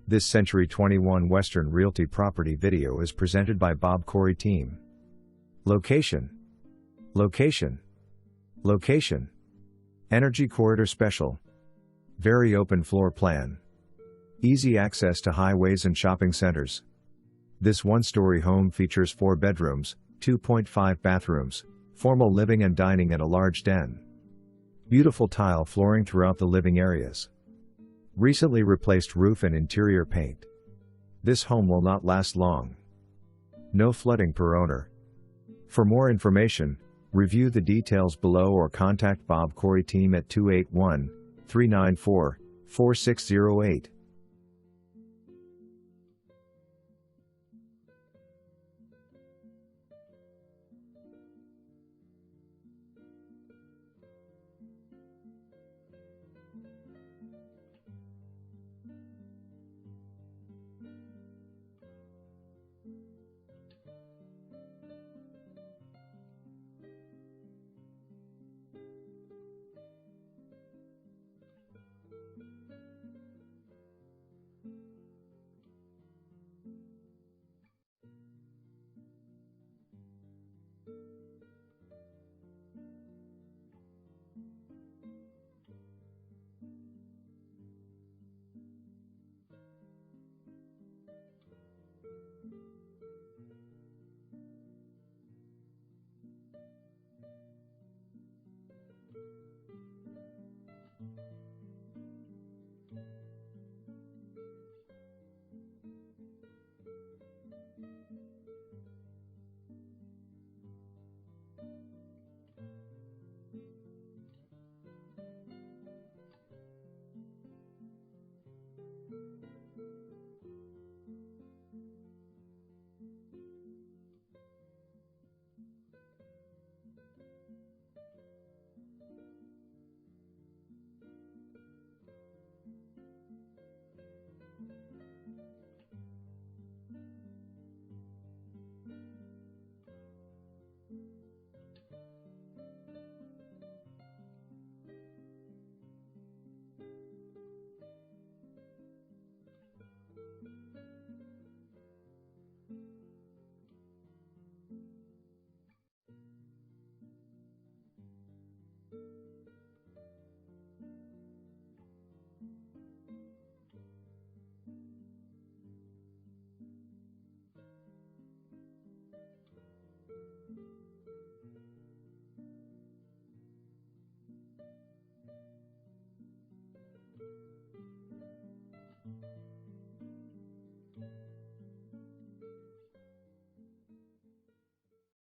This Century 21 Western Realty property video is presented by BobKory Team. Location. Location. Location. Energy Corridor Special. Very open floor plan. Easy access to highways and shopping centers. This one-story home features 4 bedrooms, 2.5 bathrooms, formal living and dining and a large den. Beautiful tile flooring throughout the living areas. Recently replaced roof and interior paint. This home will not last long. No flooding per owner. For more information, review the details below or contact BobKory Team at 281-394-4608.